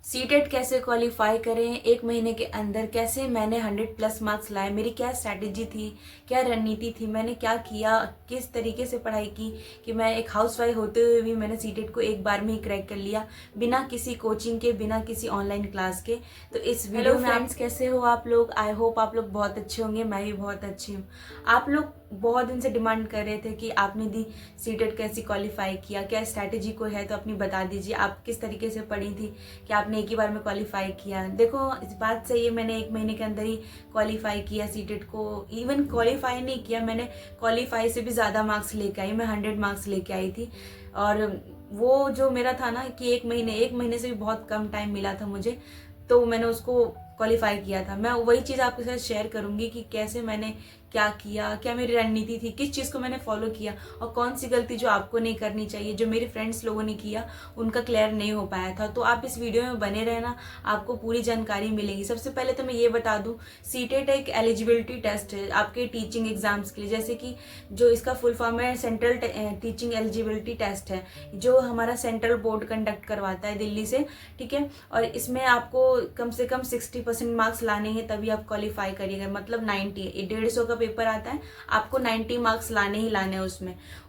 CTET कैसे qualify करें, एक महीने के अंदर कैसे मैंने 100+ मार्क्स लाए, मेरी क्या स्ट्रैटेजी थी, क्या रणनीति थी, मैंने क्या किया, किस तरीके से पढ़ाई की कि मैं एक हाउसवाइफ होते हुए भी मैंने सीटेट को एक बार में ही क्रैक कर लिया, बिना किसी कोचिंग के, बिना किसी ऑनलाइन क्लास के। तो इस वीडियो में फ्रेंड्स कैसे हो आप लोग? आई होप आप लोग बहुत अच्छे होंगे, मैं भी बहुत अच्छी हूँ। आप लोग बहुत दिन से डिमांड कर रहे थे कि आपने दी सीटेट कैसे क्वालिफाई किया, क्या स्ट्रैटेजी को है तो अपनी बता दीजिए, आप किस तरीके से पढ़ी थी कि आपने एक ही बार में क्वालिफाई किया। देखो इस बात सही है, मैंने एक महीने के अंदर ही क्वालिफाई किया सीटेट को। इवन क्वालिफाई नहीं किया, मैंने क्वालिफाई से भी ज़्यादा मार्क्स लेके आई, मैं 100 मार्क्स लेके आई थी। और वो जो मेरा था ना कि एक महीने से भी बहुत कम टाइम मिला था मुझे, तो मैंने उसको क्वालिफाई किया था। मैं वही चीज़ आपके साथ शेयर करूंगी कि कैसे मैंने क्या किया, क्या मेरी रणनीति थी, किस चीज़ को मैंने फॉलो किया और कौन सी गलती जो आपको नहीं करनी चाहिए, जो मेरे फ्रेंड्स लोगों ने किया उनका क्लियर नहीं हो पाया था। तो आप इस वीडियो में बने रहना, आपको पूरी जानकारी मिलेगी। सबसे पहले तो मैं ये बता दूं, सीटेट एक एलिजिबिलिटी टेस्ट है आपके टीचिंग एग्जाम्स के लिए, जैसे कि जो इसका फुल फॉर्म है सेंट्रल टीचिंग एलिजिबिलिटी टेस्ट है, जो हमारा सेंट्रल बोर्ड कंडक्ट करवाता है दिल्ली से, ठीक है। और इसमें आपको कम से कम 60% मार्क्स लाने हैं तभी आप क्वालिफाई करिएगा, मतलब 90, 150 का पेपर आता है, आपको 90 मार्क्स लाने ही लाने हैं।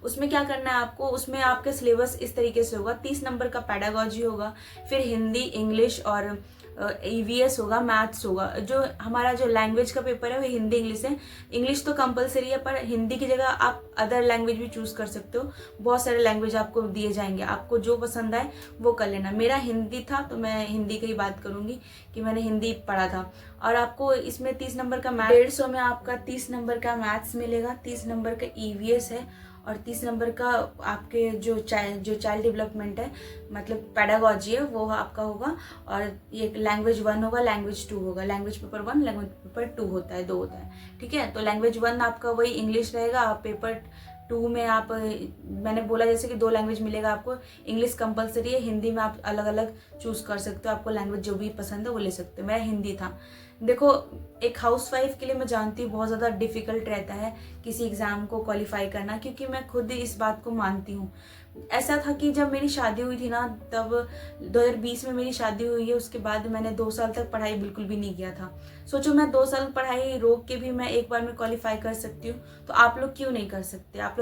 उसमें क्या करना है आपको, उसमें आपका सिलेबस इस तरीके से होगा, 30 नंबर का पेडागोजी होगा, फिर हिंदी, इंग्लिश और ईवीएस होगा, मैथ्स होगा। जो हमारा जो लैंग्वेज का पेपर है वो हिंदी इंग्लिश है। इंग्लिश तो कंपलसरी है, पर हिंदी की जगह आप अदर लैंग्वेज भी चूज कर सकते हो। बहुत सारे लैंग्वेज आपको दिए जाएंगे, आपको जो पसंद आए वो कर लेना। मेरा हिंदी था तो मैं हिंदी की ही बात करूंगी कि मैंने हिंदी पढ़ा था। और आपको इसमें 30 नंबर का मैथ, 150 में आपका 30 नंबर का मैथ्स मिलेगा, 30 नंबर का ईवीएस है और 30 नंबर का आपके जो चाइल्ड डेवलपमेंट है, मतलब पेडागोजी है, वो आपका होगा। और ये लैंग्वेज 1 होगा, लैंग्वेज 2 होगा। लैंग्वेज पेपर 1, लैंग्वेज पेपर 2 होता है, 2 होता है, ठीक है। तो लैंग्वेज 1 आपका वही इंग्लिश रहेगा। आप पेपर 2 में आप, मैंने बोला जैसे कि 2 लैंग्वेज मिलेगा आपको, इंग्लिश कंपलसरी है, हिंदी में आप अलग अलग चूज कर सकते हो, आपको लैंग्वेज जो भी पसंद है वो ले सकते हो। मेरा हिंदी था। देखो, एक हाउसवाइफ के लिए मैं जानती हूँ बहुत ज़्यादा डिफिकल्ट रहता है किसी एग्ज़ाम को क्वालिफाई करना, क्योंकि मैं खुद इस बात को मानती हूँ। ऐसा था कि जब मेरी शादी हुई थी ना, तब 2020 में मेरी शादी हुई है, उसके बाद मैंने 2 साल तक पढ़ाई बिल्कुल भी नहीं किया था। सोचो, मैं 2 साल पढ़ाई रोक के भी मैं एक बार में क्वालिफाई कर सकती हूँ, तो आप लोग क्यों नहीं कर सकते? आप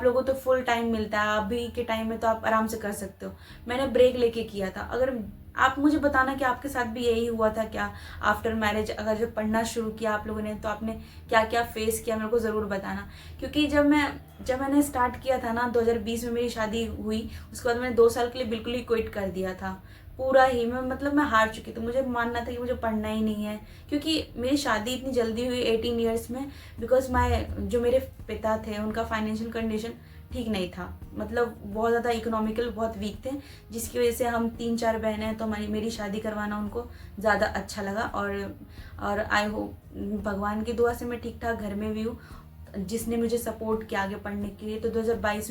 लोगों को तो फुल टाइम मिलता है, अभी के टाइम में तो आप आराम से कर सकते हो। मैंने ब्रेक लेके किया था। अगर आप मुझे बताना कि आपके साथ भी यही हुआ था क्या? आफ्टर मैरिज अगर जब पढ़ना शुरू किया आप लोगों ने, तो आपने क्या क्या फेस किया, मेरे को ज़रूर बताना। क्योंकि जब मैंने स्टार्ट किया था ना, 2020 में मेरी शादी हुई, उसके बाद मैंने 2 साल के लिए बिल्कुल ही क्विट कर दिया था, पूरा ही। मैं हार चुकी थी, मुझे मानना था कि मुझे पढ़ना ही नहीं है, क्योंकि मेरी शादी इतनी जल्दी हुई 18 ईयर्स में, बिकॉज जो मेरे पिता थे उनका फाइनेंशियल कंडीशन ठीक नहीं था, मतलब बहुत ज़्यादा इकोनॉमिकल, बहुत वीक थे, जिसकी वजह से हम 3-4 बहनें हैं, तो मेरी शादी करवाना उनको ज़्यादा अच्छा लगा। और आई होप भगवान की दुआ से मैं ठीक ठाक घर में भी हूँ, जिसने मुझे सपोर्ट किया आगे पढ़ने के लिए। तो 2022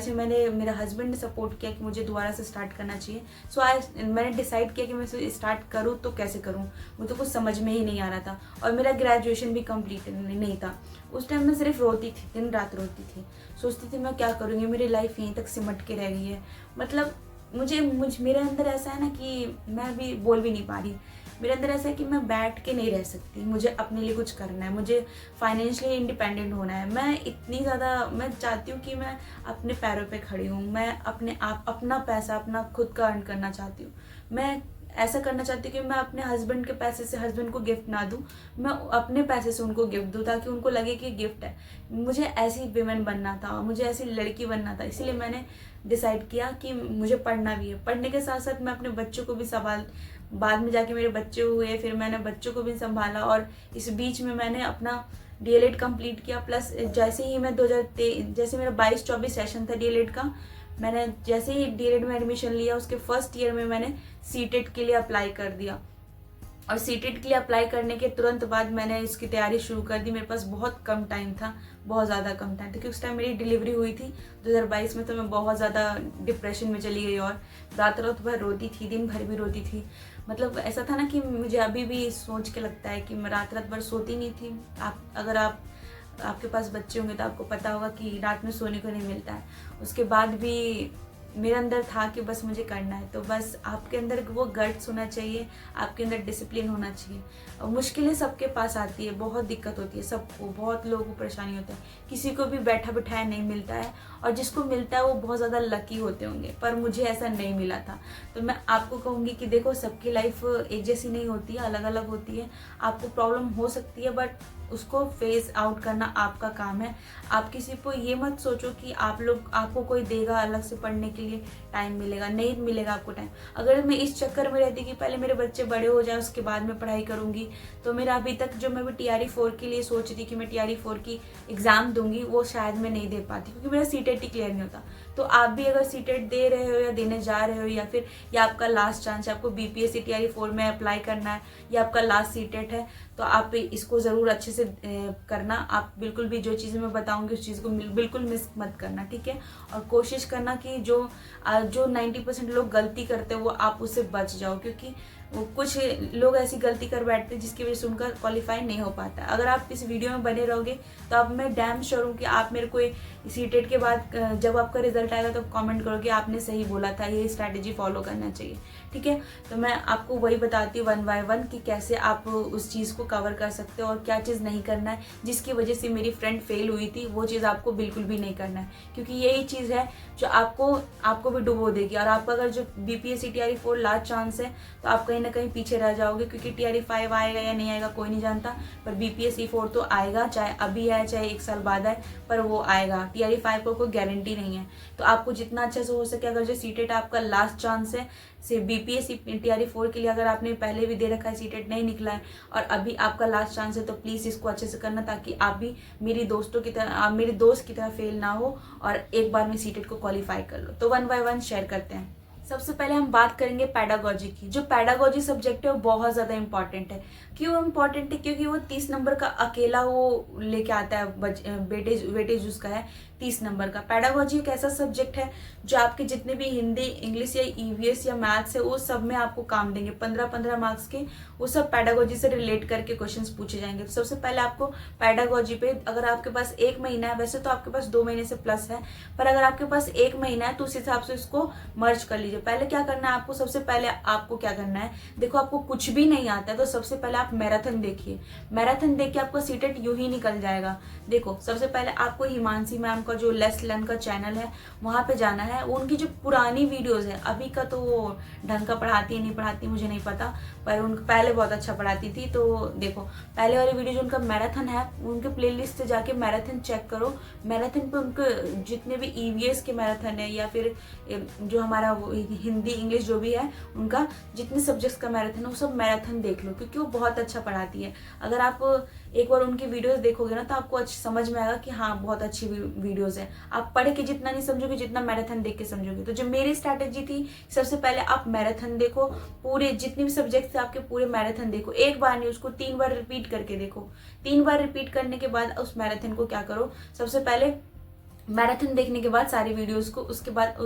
में मैंने, मेरा हस्बैंड ने सपोर्ट किया कि मुझे दोबारा से स्टार्ट करना चाहिए। सो आज मैंने डिसाइड किया कि मैं स्टार्ट करूँ तो कैसे करूँ, मुझे तो कुछ समझ में ही नहीं आ रहा था। और मेरा ग्रेजुएशन भी कंप्लीट नहीं था। उस टाइम मैं सिर्फ रोती थी, दिन रात रोती थी, सोचती थी मैं क्या करूँगी, मेरी लाइफ यहीं तक सिमट के रह गई है। मतलब मेरे अंदर ऐसा है ना कि मैं अभी बोल भी नहीं पा रही। मेरे अंदर ऐसा है कि मैं बैठ के नहीं रह सकती, मुझे अपने लिए कुछ करना है, मुझे फाइनेंशियली इंडिपेंडेंट होना है। मैं चाहती हूँ कि मैं अपने पैरों पे खड़ी हूँ, मैं अपने आप अपना पैसा अपना खुद का अर्न करना चाहती हूँ। मैं ऐसा करना चाहती हूँ कि मैं अपने हस्बैंड के पैसे से हस्बैंड को गिफ्ट ना दूँ, मैं अपने पैसे से उनको गिफ्ट दूँ, ताकि उनको लगे कि गिफ्ट है। मुझे ऐसी विमेन बनना था, मुझे ऐसी लड़की बनना था, इसलिए मैंने डिसाइड किया कि मुझे पढ़ना भी है। पढ़ने के साथ साथ मैं अपने बच्चों को भी बाद में जाके मेरे बच्चे हुए, फिर मैंने बच्चों को भी संभाला, और इस बीच में मैंने अपना डीएलएड कंप्लीट किया। प्लस जैसे ही मैं 2023, जैसे मेरा 22-24 सेशन था डीएलएड का, मैंने जैसे ही डीएलएड में एडमिशन लिया, उसके फर्स्ट ईयर में मैंने सीटेट के लिए अप्लाई कर दिया। और सीटेट के लिए अप्लाई करने के तुरंत बाद मैंने इसकी तैयारी शुरू कर दी। मेरे पास बहुत कम टाइम था, बहुत ज़्यादा कम टाइम था, क्योंकि उस टाइम मेरी डिलीवरी हुई थी 2022 में। तो मैं बहुत ज़्यादा डिप्रेशन में चली गई, और रात भर रोती थी, दिन भर भी रोती थी। मतलब ऐसा था ना कि मुझे अभी भी सोच के लगता है कि मैं रात भर सोती नहीं थी। अगर आपके पास बच्चे होंगे तो आपको पता होगा कि रात में सोने को नहीं मिलता है। उसके बाद भी मेरे अंदर था कि बस मुझे करना है। तो बस आपके अंदर वो गट्स होना चाहिए, आपके अंदर डिसिप्लिन होना चाहिए। और मुश्किलें सबके पास आती है, बहुत दिक्कत होती है सबको, बहुत लोगों को परेशानी होता है, किसी को भी बैठा बिठाया नहीं मिलता है, और जिसको मिलता है वो बहुत ज़्यादा लकी होते होंगे, पर मुझे ऐसा नहीं मिला था। तो मैं आपको कहूँगी कि देखो, सबकी लाइफ एक जैसी नहीं होती है, अलग अलग होती है। आपको प्रॉब्लम हो सकती है, बट उसको फेस आउट करना आपका काम है। आप किसी को ये मत सोचो कि आपको कोई देगा अलग से पढ़ने के लिए, टाइम मिलेगा, नहीं मिलेगा आपको टाइम। अगर मैं इस चक्कर में रहती कि पहले मेरे बच्चे बड़े हो जाए उसके बाद मैं पढ़ाई करूँगी, तो मेरा अभी तक जो मैं भी TRE 4 के लिए सोच रही थी कि मैं TRE 4 की एग्ज़ाम दूंगी, वो शायद मैं नहीं दे पाती, क्योंकि मेरा CTET ही क्लियर नहीं होता। तो आप भी अगर CTET दे रहे हो या देने जा रहे हो, या फिर ये आपका लास्ट चांस है, आपको BPSC TRE 4 में अप्लाई करना है, या आपका लास्ट CTET है, तो आप इसको ज़रूर अच्छे से करना। आप बिल्कुल भी जो चीज़ें मैं बताऊंगी उस चीज़ को बिल्कुल मिस मत करना, ठीक है। और कोशिश करना कि जो 90% लोग गलती करते हैं वो आप उससे बच जाओ, क्योंकि कुछ लोग ऐसी गलती कर बैठते हैं जिसकी वजह से उनका क्वालिफाई नहीं हो पाता। अगर आप इस वीडियो में बने रहोगे तो अब मैं डैम श्योर हूँ कि आप मेरे को CTET के बाद जब आपका रिजल्ट आएगा तो कमेंट करोगे आपने सही बोला था, ये स्ट्रैटेजी फॉलो करना चाहिए, ठीक है। तो मैं आपको वही बताती हूँ 1 by 1 कि कैसे आप उस चीज़ को कवर कर सकते हो और क्या चीज़ नहीं करना है। जिसकी वजह से मेरी फ्रेंड फेल हुई थी, वो चीज़ आपको बिल्कुल भी नहीं करना है, क्योंकि यही चीज़ है जो आपको भी डुबो देगी। और आपका अगर जो BPSC TRE 4 लास्ट चांस है, तो आप कहीं ना कहीं पीछे रह जाओगे, क्योंकि TRE 5 आएगा या नहीं आएगा कोई नहीं जानता, पर BPSC 4 तो आएगा, चाहे अभी आए चाहे 1 साल बाद आए, पर वो आएगा। TRE 5 को कोई गारंटी नहीं है। तो आपको जितना अच्छे से हो सके, अगर जो CTET आपका लास्ट चांस है, से BPSC TRE 4 के लिए अगर आपने पहले भी दे रखा है, CTET नहीं निकला है और अभी आपका लास्ट चांस है, तो प्लीज़ इसको अच्छे से करना, ताकि आप भी मेरी दोस्त की तरह फेल ना हो और एक बार में CTET को क्वालिफाई कर लो। तो 1 by 1 शेयर करते हैं। सबसे पहले हम बात करेंगे पैडागोजी की। जो पैडागोजी सब्जेक्ट है वो बहुत ज़्यादा इंपॉर्टेंट है। क्यों इंपॉर्टेंट है? क्योंकि वो 30 नंबर का अकेला वो लेके आता है, वेटेज उसका है 30 नंबर का। पैडागोजी एक ऐसा सब्जेक्ट है जो आपके जितने भी हिंदी, इंग्लिश या EVS या मैथ्स है, वो सब में आपको काम देंगे। 15-15 मार्क्स के वो सब पैडागोजी से रिलेट करके क्वेश्चंस पूछे जाएंगे। तो सबसे पहले आपको पैडागोजी पे, अगर आपके पास 1 महीना है, वैसे तो आपके पास 2 महीने से प्लस है, पर अगर आपके पास 1 महीना है तो उस हिसाब से इसको मर्ज कर लीजिए। पहले क्या करना है आपको, सबसे पहले आपको क्या करना है, देखो आपको कुछ भी नहीं आता है तो सबसे पहले आप मैराथन देखिए। मैराथन देख के आपका CTET यूं ही निकल जाएगा। देखो, सबसे पहले आपको हिमांशी मैम का जो लेट्स लर्न का चैनल है वहाँ पे जाना है। उनकी जो पुरानी वीडियोस है, अभी का तो वो ढंग का पढ़ाती है नहीं पढ़ाती मुझे नहीं पता, पर उन पहले बहुत अच्छा पढ़ाती थी। तो देखो, पहले वाली वीडियो जो उनका मैराथन है, उनके प्लेलिस्ट से जाके मैराथन चेक करो। मैराथन पे उनके जितने भी EVS के मैराथन है, या फिर जो हमारा हिंदी इंग्लिश जो भी है, उनका जितने सब्जेक्ट्स का मैराथन है वो सब मैराथन देख लो, क्योंकि वो बहुत अच्छा पढ़ाती है। अगर आप एक बार उनकी वीडियोस देखोगे ना, तो आपको अच्छी समझ में आएगा कि हाँ, बहुत अच्छी वीडियोस है। आप पढ़ के जितना नहीं समझोगे, जितना मैराथन देख के समझोगे। तो जो मेरी स्ट्रैटेजी थी, सबसे पहले आप मैराथन देखो, पूरे जितने भी सब्जेक्ट थे आपके पूरे मैराथन देखो। एक बार नहीं, उसको 3 बार रिपीट करके देखो। 3 बार रिपीट करने के बाद उस मैराथन को क्या करो, सबसे पहले मैराथन देखने के बाद सारी वीडियोस को, उसके बाद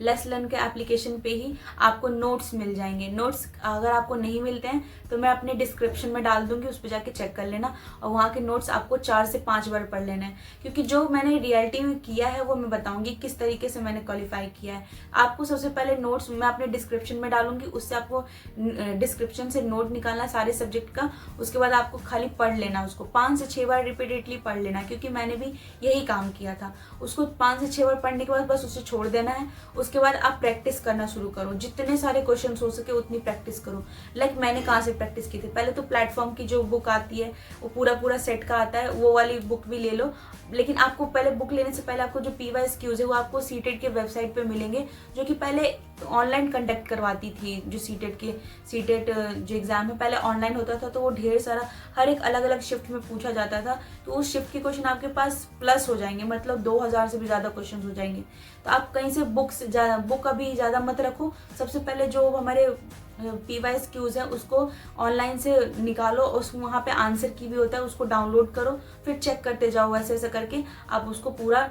लेट्स लर्न के एप्लीकेशन पे ही आपको नोट्स मिल जाएंगे। नोट्स अगर आपको नहीं मिलते हैं तो मैं अपने डिस्क्रिप्शन में डाल दूंगी, उस पर जाके चेक कर लेना, और वहाँ के नोट्स आपको 4 से 5 बार पढ़ लेना है। क्योंकि जो मैंने रियलिटी में किया है वो मैं बताऊंगी किस तरीके से मैंने क्वालिफाई किया है। आपको सबसे पहले नोट्स मैं अपने डिस्क्रिप्शन में डालूंगी, उससे आपको डिस्क्रिप्शन से नोट निकालना सारे सब्जेक्ट का। उसके बाद आपको खाली पढ़ लेना, उसको 5 से 6 बार रिपीटेडली पढ़ लेना, क्योंकि मैंने भी यही काम किया था। उसको 5 से 6 बार पढ़ने के बाद बस उसे छोड़ देना है। उसके बाद आप प्रैक्टिस करना शुरू करो, जितने सारे क्वेश्चन हो सके उतनी प्रैक्टिस करो। लाइक मैंने कहाँ से प्रैक्टिस की थी, पहले तो प्लेटफॉर्म की जो बुक आती है वो पूरा सेट का आता है, वो वाली बुक भी ले लो। लेकिन आपको पहले बुक लेने से पहले आपको जो PYQs है वो आपको CTET के वेबसाइट पे मिलेंगे, जो कि पहले ऑनलाइन कंडक्ट करवाती थी। जो CTET जो एग्जाम है पहले ऑनलाइन होता था, तो वो ढेर सारा हर एक अलग अलग शिफ्ट में पूछा जाता था। तो उस शिफ्ट के क्वेश्चन आपके पास प्लस हो जाएंगे, मतलब 2000 से भी ज़्यादा क्वेश्चन हो जाएंगे। तो आप कहीं से बुक अभी ज़्यादा मत रखो। सबसे पहले जो हमारे PYQs है उसको ऑनलाइन से निकालो, उस वहाँ पे आंसर की भी होता है, उसको डाउनलोड करो, फिर चेक करते जाओ। वैसे ऐसे करके आप उसको पूरा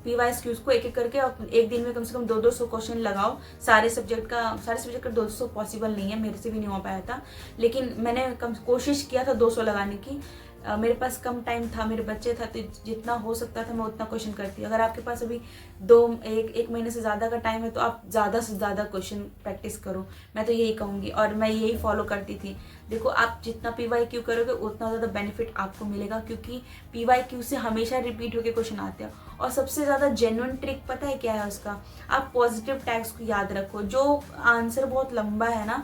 PYQs को एक एक करके एक दिन में कम से कम 200 क्वेश्चन लगाओ। सारे सब्जेक्ट का 200 पॉसिबल नहीं है, मेरे से भी नहीं हो पाया था, लेकिन मैंने कोशिश किया था 200 लगाने की। मेरे पास कम टाइम था, मेरे बच्चे था, तो जितना हो सकता था मैं उतना क्वेश्चन करती। अगर आपके पास अभी एक महीने से ज़्यादा का टाइम है तो आप ज़्यादा से ज़्यादा क्वेश्चन प्रैक्टिस करो, मैं तो यही कहूँगी। और मैं यही फॉलो करती थी। देखो, आप जितना PYQ करोगे उतना ज़्यादा बेनिफिट आपको मिलेगा, क्योंकि PYQ से हमेशा रिपीट होकर क्वेश्चन आते हैं। और सबसे ज़्यादा जेन्युइन ट्रिक पता है क्या है उसका? आप पॉजिटिव टैग्स को याद रखो। जो आंसर बहुत लंबा है ना,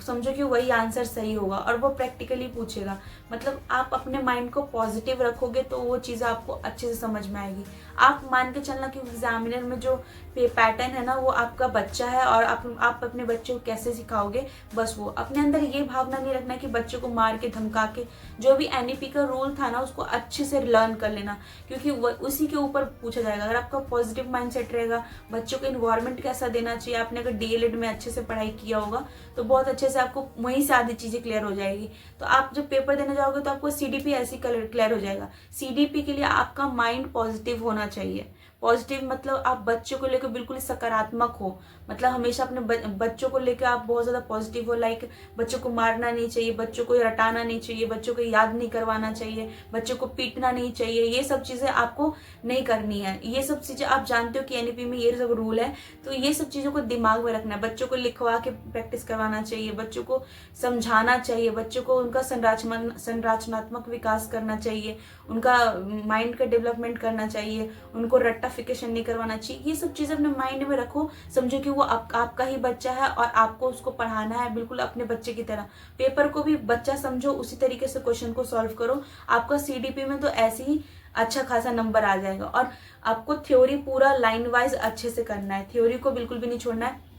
समझो कि वही आंसर सही होगा और वो प्रैक्टिकली पूछेगा। मतलब आप अपने माइंड को पॉजिटिव रखोगे तो वो चीज़ आपको अच्छे से समझ में आएगी। आप मान के चलना कि एग्जामिनर में जो पैटर्न है ना वो आपका बच्चा है, और आप अपने बच्चे को कैसे सिखाओगे, बस वो अपने अंदर ये भावना नहीं रखना कि बच्चे को मार के धमका के, जो भी NEP का रूल था ना उसको अच्छे से लर्न कर लेना, क्योंकि उसी के ऊपर पूछा जाएगा। अगर आपका पॉजिटिव माइंडसेट रहेगा, बच्चों को इन्वायरमेंट कैसा देना चाहिए, आपने अगर DLED में अच्छे से पढ़ाई किया होगा तो बहुत अच्छे से आपको वहीं से आधी चीज़ें क्लियर हो जाएगी। तो आप जब पेपर देने जाओगे तो आपको CDP ऐसे क्लियर हो जाएगा। CDP के लिए आपका माइंड पॉजिटिव होना चाहिए। पॉजिटिव मतलब आप बच्चों को लेकर बिल्कुल सकारात्मक हो, मतलब हमेशा अपने बच्चों को लेकर आप बहुत ज़्यादा पॉजिटिव हो। लाइक बच्चों को मारना नहीं चाहिए, बच्चों को रटाना नहीं चाहिए, बच्चों को याद नहीं करवाना चाहिए, बच्चों को पीटना नहीं चाहिए। ये सब चीज़ें आपको नहीं करनी है। ये सब चीज़ें आप जानते हो कि NEP में ये सब रूल है, तो ये सब चीज़ों को दिमाग में रखना है। बच्चों को लिखवा के प्रैक्टिस करवाना चाहिए, बच्चों को समझाना चाहिए, बच्चों को उनका संरचनात्मक विकास करना चाहिए, उनका माइंड का डेवलपमेंट करना चाहिए, उनको रट्टाफिकेशन नहीं करवाना चाहिए। ये सब चीज़ें अपने माइंड में रखो। समझो कि वो आपका ही बच्चा है और आपको उसको पढ़ाना है बिल्कुल अपने बच्चे की तरह। पेपर को भी बच्चा समझो, उसी तरीके से क्वेश्चन को सॉल्व करो। आपका CDP में तो ऐसे ही अच्छा खासा नंबर आ जाएगा। और आपको थ्योरी पूरा लाइन वाइज अच्छे से करना है, थ्योरी को बिल्कुल भी नहीं छोड़ना है।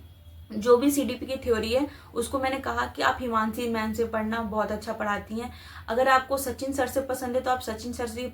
जो भी CDP की थ्योरी है उसको मैंने कहा कि आप हिमांशी मैम से पढ़ना, बहुत अच्छा पढ़ाती हैं। अगर आपको सचिन सर से पसंद है तो आप सचिन सर से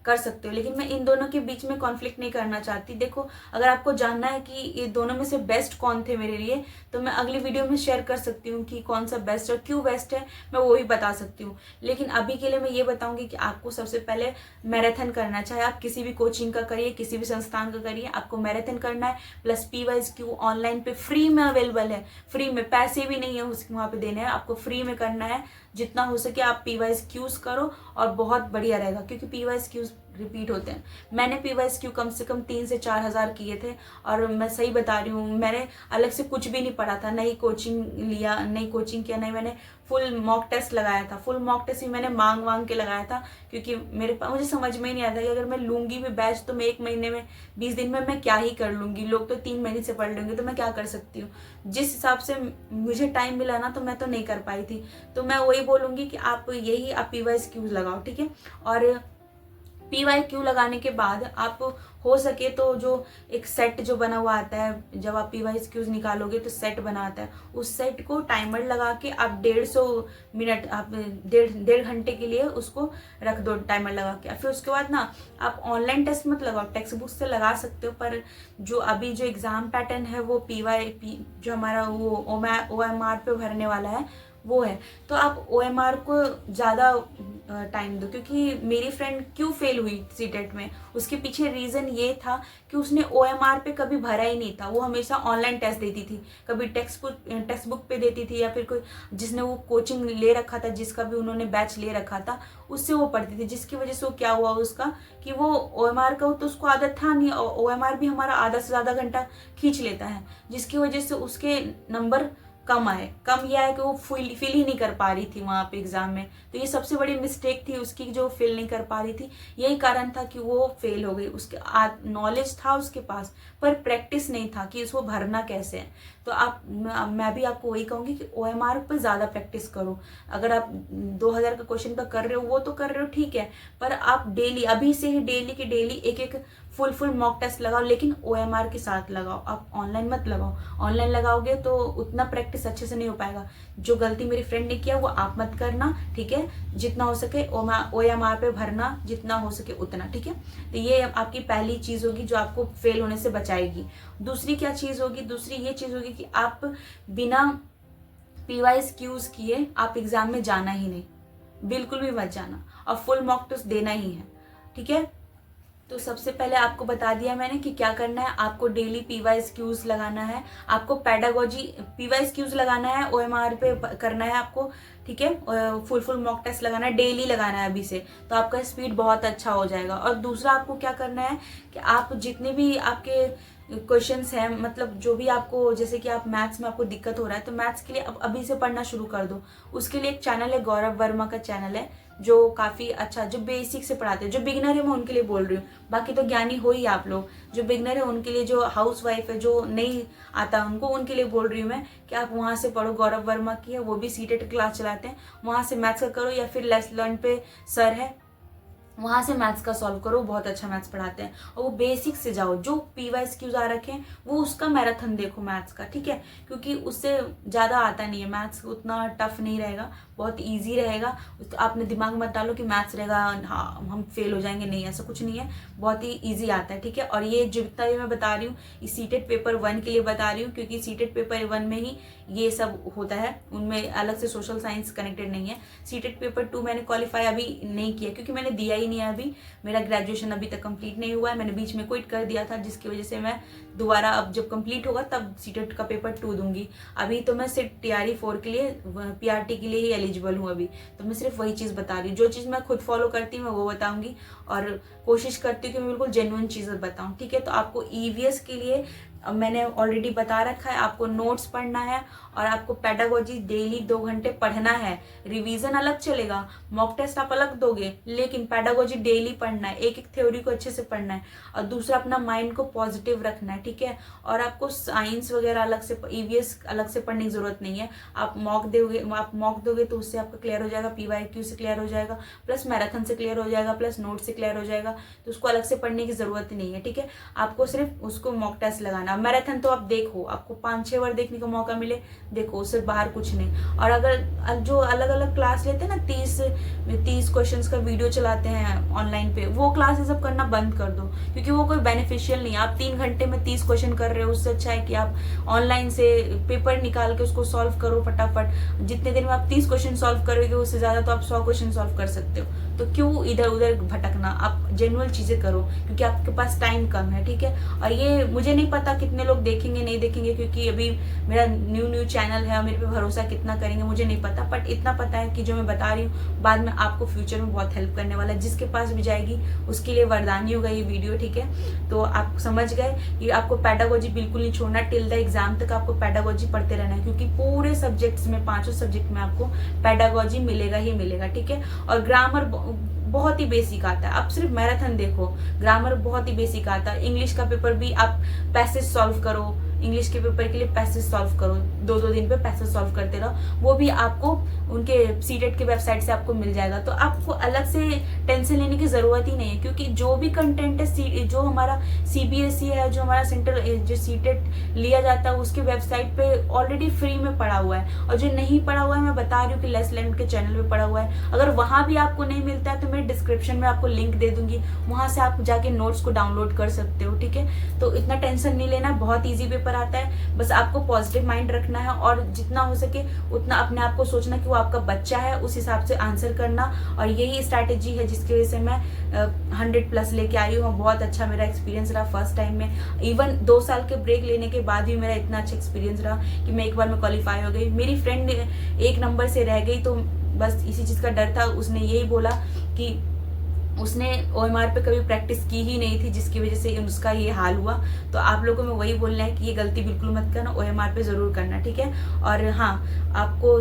कर सकते हो, लेकिन मैं इन दोनों के बीच में कॉन्फ्लिक्ट नहीं करना चाहती। देखो, अगर आपको जानना है कि ये दोनों में से बेस्ट कौन थे मेरे लिए, तो मैं अगली वीडियो में शेयर कर सकती हूँ कि कौन सा बेस्ट और क्यों बेस्ट है, मैं वो भी बता सकती हूँ। लेकिन अभी के लिए मैं ये बताऊंगी कि आपको सबसे पहले मैराथन करना है। चाहे आप किसी भी कोचिंग का करिए, किसी भी संस्थान का करिए, आपको मैराथन करना है। प्लस PYQ ऑनलाइन पे फ्री में अवेलेबल है, फ्री में, पैसे भी नहीं है उसके वहाँ पे देने हैं, आपको फ्री में करना है। जितना हो सके आप PYQs करो और बहुत बढ़िया रहेगा, क्योंकि PYQs रिपीट होते हैं। मैंने PYQ कम से कम 3 से 4 हज़ार किए थे, और मैं सही बता रही हूँ, मैंने अलग से कुछ भी नहीं पढ़ा था, नहीं कोचिंग लिया, नहीं कोचिंग किया, नहीं मैंने फुल मॉक टेस्ट लगाया था। फुल मॉक टेस्ट भी मैंने मांग के लगाया था, क्योंकि मेरे पास मुझे समझ में ही नहीं आता कि अगर मैं लूंगी भी बैच तो मैं 1 महीने में 20 दिन में मैं क्या ही कर लूंगी। लोग तो 3 महीने से पढ़ लेंगे, तो मैं क्या कर सकती हूँ। जिस हिसाब से मुझे टाइम मिला ना, तो मैं तो नहीं कर पाई थी। तो मैं वही बोलूँगी कि आप PYQ लगाओ, ठीक है। और PYQ लगाने के बाद आप हो सके तो जो एक सेट जो बना हुआ आता है, जब आप PYQs निकालोगे तो सेट बना आता है, उस सेट को टाइमर लगा के आप 150 मिनट, आप डेढ़ घंटे के लिए उसको रख दो टाइमर लगा के। फिर उसके बाद ना आप ऑनलाइन टेस्ट मत लगाओ, टेक्स्ट बुक से लगा सकते हो, पर जो अभी जो एग्जाम पैटर्न है वो जो हमारा वो OMR पे भरने वाला है वो है, तो आप OMR को ज़्यादा टाइम दो। क्योंकि मेरी फ्रेंड क्यों फेल हुई CTET में, उसके पीछे रीज़न ये था कि उसने OMR पे कभी भरा ही नहीं था। वो हमेशा ऑनलाइन टेस्ट देती थी, कभी टेक्स्ट बुक पे देती थी, या फिर कोई जिसने वो कोचिंग ले रखा था, जिसका भी उन्होंने बैच ले रखा था, उससे वो पढ़ती थी। जिसकी वजह से वो क्या हुआ उसका कि वो OMR का तो उसको आदत था नहीं, OMR भी हमारा आधा से ज़्यादा घंटा खींच लेता है, जिसकी वजह से उसके नंबर कम आए। कम यह है कि वो फिल ही नहीं कर पा रही थी वहाँ पे एग्जाम में। तो ये सबसे बड़ी मिस्टेक थी उसकी, जो फिल नहीं कर पा रही थी, यही कारण था कि वो फेल हो गई। उसके नॉलेज था उसके पास, पर प्रैक्टिस नहीं था कि इसको भरना कैसे है। तो मैं भी आपको वही कहूँगी कि OMR पर ज़्यादा प्रैक्टिस करो। अगर आप 2000 का क्वेश्चन का कर रहे हो, वो तो कर रहे हो ठीक है, पर आप डेली, अभी से ही डेली के डेली एक फुल मॉक टेस्ट लगाओ, लेकिन OMR के साथ लगाओ, आप ऑनलाइन मत लगाओ। ऑनलाइन लगाओगे तो उतना प्रैक्टिस अच्छे से नहीं हो पाएगा। जो गलती मेरी फ्रेंड ने किया वो आप मत करना, ठीक है। जितना हो सके OMR पे भरना, जितना हो सके उतना, ठीक है। तो ये आपकी पहली चीज़ होगी जो आपको फेल होने से बचाएगी। दूसरी क्या चीज़ होगी? दूसरी ये चीज़ होगी कि आप बिना PYQs किए आप एग्जाम में जाना ही नहीं, बिल्कुल भी मत जाना, और फुल मॉक टेस्ट देना ही है, ठीक है। तो सबसे पहले आपको बता दिया मैंने कि क्या करना है। आपको डेली PYQs लगाना है, आपको पेडागोजी PYQs लगाना है, OMR पे करना है आपको, ठीक है। फुल मॉक टेस्ट लगाना है, डेली लगाना है अभी से, तो आपका स्पीड बहुत अच्छा हो जाएगा। और दूसरा आपको क्या करना है कि आप जितने भी आपके क्वेश्चंस हैं, मतलब जो भी आपको, जैसे कि आप मैथ्स में आपको दिक्कत हो रहा है तो मैथ्स के लिए अब अभी से पढ़ना शुरू कर दो। उसके लिए एक चैनल है, गौरव वर्मा का चैनल है, जो काफ़ी अच्छा, जो बेसिक से पढ़ाते हैं। जो बिगनर है मैं उनके लिए बोल रही हूँ, बाकी तो ज्ञानी हो ही आप लोग। जो बिगनर है उनके लिए, जो हाउस वाइफ है, जो नहीं आता उनको, उनके लिए बोल रही हूँ मैं कि आप वहाँ से पढ़ो। गौरव वर्मा की है, वो भी सीटेट क्लास चलाते हैं, वहाँ से मैथ्स का करो, या फिर लेस लर्न पे सर है, वहाँ से मैथ्स का सॉल्व करो। बहुत अच्छा मैथ्स पढ़ाते हैं। और वो बेसिक से जाओ, जो PYQs आ रखे हैं वो उसका मैराथन देखो मैथ्स का, ठीक है, क्योंकि उससे ज़्यादा आता नहीं है मैथ्स, उतना टफ नहीं रहेगा, बहुत इजी रहेगा। तो आपने दिमाग मत डालो कि मैथ्स रहेगा हाँ हम फेल हो जाएंगे, नहीं, ऐसा कुछ नहीं है, बहुत ही ईजी आता है, ठीक है। और ये जितना भी मैं बता रही हूँ, ये सीटेट पेपर 1 के लिए बता रही हूँ, क्योंकि सीटेट पेपर 1 में ही ये सब होता है, उनमें अलग से सोशल साइंस कनेक्टेड नहीं है। सीटेट पेपर 2 मैंने क्वालिफाई अभी नहीं किया, क्योंकि मैंने दिया ही नहीं है अभी, मेरा ग्रेजुएशन अभी तक कंप्लीट नहीं हुआ है, मैंने बीच में क्विट कर दिया था, जिसकी वजह से मैं दोबारा अब जब कंप्लीट होगा तब सीटेट का पेपर 2 दूंगी। अभी तो मैं सिर्फ TRE 4 के लिए, PRT के लिए ही एलिजिबल हूँ अभी, तो मैं सिर्फ वही चीज़ बता रही हूँ। जो चीज़ मैं खुद फॉलो करती हूँ मैं वो बताऊंगी, और कोशिश करती हूँ कि मैं बिल्कुल जेन्युइन चीज़ें बताऊँ, ठीक है। तो आपको EVS के लिए मैंने ऑलरेडी बता रखा है, आपको नोट्स पढ़ना है, और आपको पेडागोजी डेली 2 घंटे पढ़ना है। रिवीजन अलग चलेगा, मॉक टेस्ट आप अलग दोगे, लेकिन पेडागोजी डेली पढ़ना है, एक एक थ्योरी को अच्छे से पढ़ना है, और दूसरा अपना माइंड को पॉजिटिव रखना है, ठीक है। और आपको साइंस वगैरह अलग से, EVS अलग से पढ़ने की जरूरत नहीं है। आप मॉक दोगे तो उससे आपका क्लियर हो जाएगा, PYQ से क्लियर हो जाएगा, प्लस मैराथन से क्लियर हो जाएगा, प्लस नोट से क्लियर हो जाएगा, तो उसको अलग से पढ़ने की जरूरत नहीं है, ठीक है। आपको सिर्फ उसको मॉक टेस्ट लगाना। मैराथन तो आप देखो, आपको 5-6 बार देखने का मौका मिले, देखो, उससे बाहर कुछ नहीं। और अगर जो अलग अलग क्लास लेते हैं ना, 30 क्वेश्चंस का वीडियो चलाते हैं ऑनलाइन पे, वो क्लासेस अब करना बंद कर दो, क्योंकि वो कोई बेनिफिशियल नहीं है। आप 3 घंटे में 30 क्वेश्चन कर रहे हो, उससे अच्छा है कि आप ऑनलाइन से पेपर निकाल के उसको सॉल्व करो फटाफट। जितने दिन में आप 30 क्वेश्चन सॉल्व करोगे, उससे ज्यादा तो आप 100 क्वेश्चन सॉल्व कर सकते हो। तो क्यों इधर उधर भटकना, आप जेन्युइन चीजें करो, क्योंकि आपके पास टाइम कम है, ठीक है। और ये मुझे नहीं पता कितने लोग देखेंगे नहीं देखेंगे, क्योंकि अभी मेरा न्यू चैनल है, मेरे पे भरोसा कितना करेंगे मुझे नहीं पता, बट इतना पता है कि जो मैं बता रही हूँ बाद में आपको फ्यूचर में बहुत हेल्प करने वाला है। जिसके पास भी जाएगी उसके लिए वरदान ही होगा ये वीडियो, ठीक है। तो आप समझ गए कि आपको पेडागोजी बिल्कुल नहीं छोड़ना, टिल द एग्जाम तक आपको पेडागोजी पढ़ते रहना है, क्योंकि पूरे सब्जेक्ट्स में, 5 सब्जेक्ट में आपको पेडागोजी मिलेगा ही मिलेगा, ठीक है। और ग्रामर बहुत ही बेसिक आता है, आप सिर्फ मैराथन देखो, ग्रामर बहुत ही बेसिक आता है। इंग्लिश का पेपर भी आप पैसेज सॉल्व करो, इंग्लिश के पेपर के लिए पैसेज सॉल्व करो, 2-2 दिन पे पैसेज सॉल्व करते रहो, वो भी आपको उनके सीटेट के वेबसाइट से आपको मिल जाएगा। तो आपको अलग से टेंशन लेने की जरूरत ही नहीं है, क्योंकि जो भी कंटेंट है, जो हमारा CBSE है, जो हमारा सेंट्रल जो सीटेट लिया जाता है, उसके वेबसाइट पे ऑलरेडी फ्री में पड़ा हुआ है। और जो नहीं पड़ा हुआ है, मैं बता रही हूँ कि लेस लर्न के चैनल पे पड़ा हुआ है। अगर वहां भी आपको नहीं मिलता है तो मैं डिस्क्रिप्शन में आपको लिंक दे दूंगी, वहां से आप जाके नोट्स को डाउनलोड कर सकते हो, ठीक है। तो इतना टेंशन नहीं लेना, बहुत ईजी पेपर आता है, बस आपको पॉजिटिव माइंड रखना है, और जितना हो सके उतना अपने आप को सोचना कि वो आपका बच्चा है, उस हिसाब से आंसर करना। और यही स्ट्रैटेजी है जिसकी वजह से मैं 100+ लेके आई हूँ। बहुत अच्छा मेरा एक्सपीरियंस रहा फर्स्ट टाइम में, इवन 2 साल के ब्रेक लेने के बाद भी मेरा इतना अच्छा एक्सपीरियंस रहा कि मैं एक बार में क्वालिफाई हो गई। मेरी फ्रेंड 1 नंबर से रह गई, तो बस इसी चीज का डर था। उसने यही बोला कि उसने OMR पे कभी प्रैक्टिस की ही नहीं थी, जिसकी वजह से उसका ये हाल हुआ। तो आप लोगों में वही बोलना है कि ये गलती बिल्कुल मत करना, OMR पे जरूर करना, ठीक है। और हाँ, आपको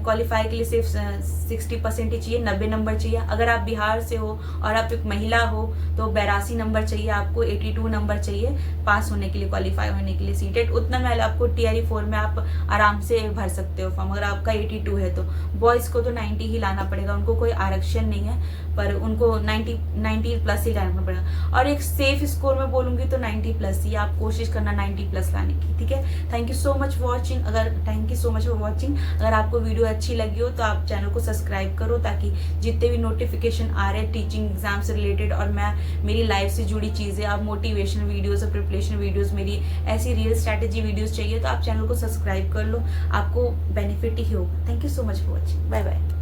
क्वालिफाई के लिए सिर्फ 60% ही चाहिए, 90 नंबर चाहिए। अगर आप बिहार से हो और आप एक महिला हो तो 82 नंबर चाहिए, आपको 82 नंबर चाहिए पास होने के लिए, क्वालिफाई होने के लिए सीटेट। उतना में आपको TRE 4 में आप आराम से भर सकते हो फॉर्म, अगर आपका 82 है तो। बॉयज को तो 90 ही लाना पड़ेगा, उनको कोई आरक्षण नहीं है, पर उनको 90+ ही लाना पड़ेगा। और एक सेफ स्कोर में बोलूंगी तो 90+ ही, आप कोशिश करना 90+ लाने की, ठीक है। Thank you so much for watching. अगर आपको वीडियो अच्छी लगी हो तो आप चैनल को सब्सक्राइब करो, ताकि जितने भी नोटिफिकेशन आ रहे हैं टीचिंग एग्जाम से रिलेटेड और मेरी लाइफ से जुड़ी चीजें, आप मोटिवेशन वीडियोस और प्रिपरेशन वीडियोस, मेरी ऐसी रियल स्ट्रैटेजी वीडियोस चाहिए तो आप चैनल को सब्सक्राइब कर लो, आपको बेनिफिट ही होगा। Thank you so much for watching, bye bye.